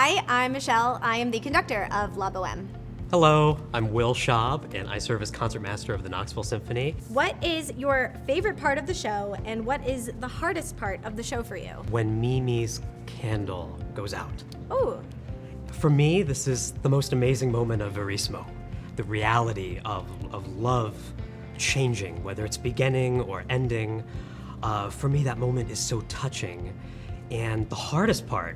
Hi, I'm Michelle. I am the conductor of La Bohème. Hello, I'm Will Shaub, and I serve as Concertmaster of the Knoxville Symphony. What is your favorite part of the show, and what is the hardest part of the show for you? When Mimi's candle goes out. Ooh. For me, this is the most amazing moment of Verismo. The reality of love changing, whether it's beginning or ending. For me, that moment is so touching. And the hardest part,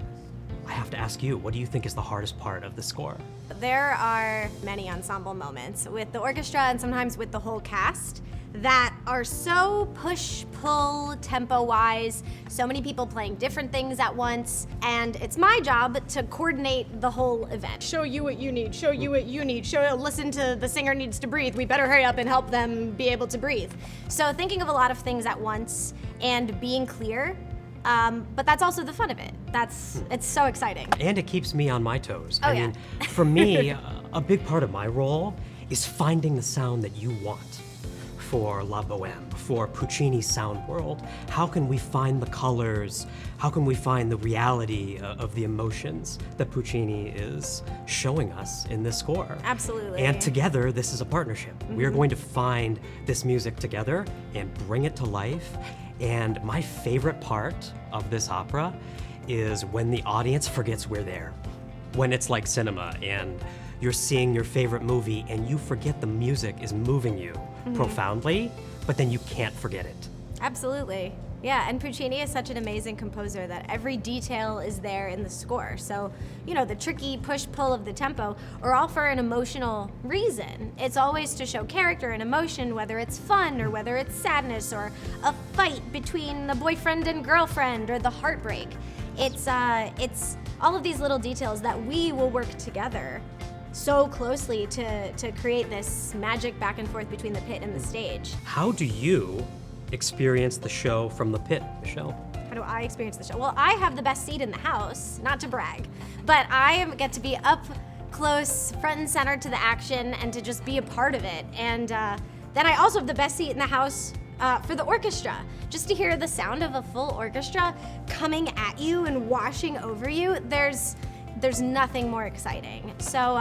I have to ask you, what do you think is the hardest part of the score? There are many ensemble moments with the orchestra and sometimes with the whole cast that are so push-pull tempo-wise, so many people playing different things at once, and it's my job to coordinate the whole event. Show you what you need, show you what you need, listen to the singer needs to breathe, we better hurry up and help them be able to breathe. So thinking of a lot of things at once and being clear, but that's also the fun of it. It's so exciting. And it keeps me on my toes. Oh, I mean, for me, a big part of my role is finding the sound that you want for La Bohème, for Puccini's sound world. How can we find the colors? How can we find the reality of the emotions that Puccini is showing us in this score? Absolutely. And together, this is a partnership. Mm-hmm. We are going to find this music together and bring it to life. And my favorite part of this opera is when the audience forgets we're there. When it's like cinema and you're seeing your favorite movie and you forget the music is moving you profoundly, but then you can't forget it. Absolutely. Yeah, and Puccini is such an amazing composer that every detail is there in the score. So, the tricky push-pull of the tempo are all for an emotional reason. It's always to show character and emotion, whether it's fun or whether it's sadness or a fight between the boyfriend and girlfriend or the heartbreak. It's all of these little details that we will work together so closely to create this magic back and forth between the pit and the stage. How do you experience the show from the pit, Michelle? How do I experience the show? Well, I have the best seat in the house, not to brag, but I get to be up close, front and center to the action and to just be a part of it. And then I also have the best seat in the house for the orchestra. Just to hear the sound of a full orchestra coming at you and washing over you, there's nothing more exciting. So,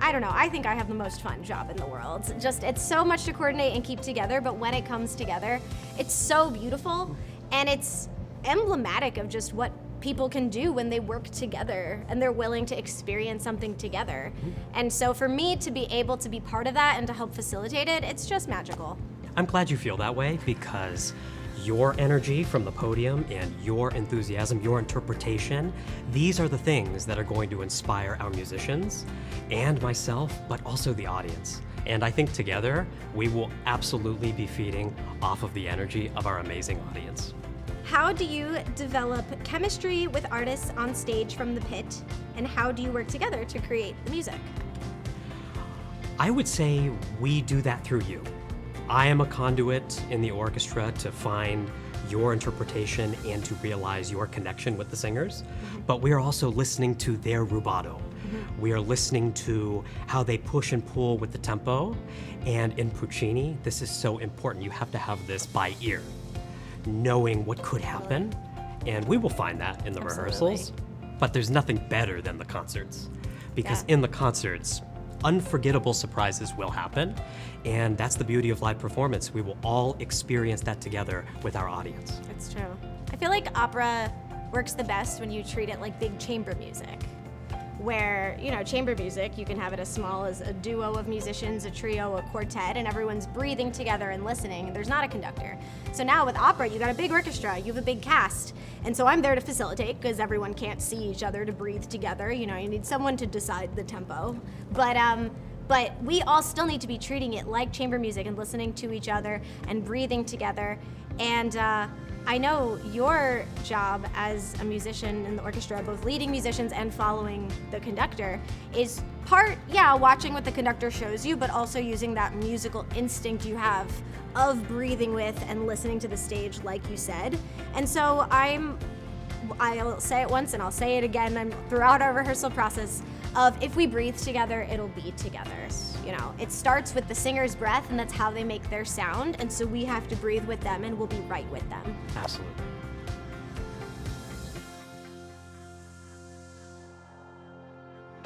I don't know, I think I have the most fun job in the world. It's so much to coordinate and keep together, but when it comes together, it's so beautiful, and it's emblematic of just what people can do when they work together and they're willing to experience something together. And so for me to be able to be part of that and to help facilitate it, it's just magical. I'm glad you feel that way, because your energy from the podium and your enthusiasm, your interpretation, these are the things that are going to inspire our musicians and myself, but also the audience. And I think together, we will absolutely be feeding off of the energy of our amazing audience. How do you develop chemistry with artists on stage from the pit, and how do you work together to create the music? I would say we do that through you. I am a conduit in the orchestra to find your interpretation and to realize your connection with the singers, but we are also listening to their rubato. We are listening to how they push and pull with the tempo, and in Puccini, this is so important. You have to have this by ear, knowing what could happen, and we will find that in the rehearsals, but there's nothing better than the concerts, because in the concerts, unforgettable surprises will happen, and that's the beauty of live performance. We will all experience that together with our audience. It's true. I feel like opera works the best when you treat it like big chamber music, where, chamber music, you can have it as small as a duo of musicians, a trio, a quartet, and everyone's breathing together and listening. There's not a conductor. So now with opera, you got a big orchestra, you have a big cast, and so I'm there to facilitate because everyone can't see each other to breathe together. You need someone to decide the tempo. But we all still need to be treating it like chamber music and listening to each other and breathing together. And I know your job as a musician in the orchestra, both leading musicians and following the conductor, is part, watching what the conductor shows you, but also using that musical instinct you have of breathing with and listening to the stage, like you said. And so I'll say it once and I'll say it again throughout our rehearsal process of if we breathe together, it'll be together. It starts with the singer's breath, and that's how they make their sound, and so we have to breathe with them and we'll be right with them. Absolutely.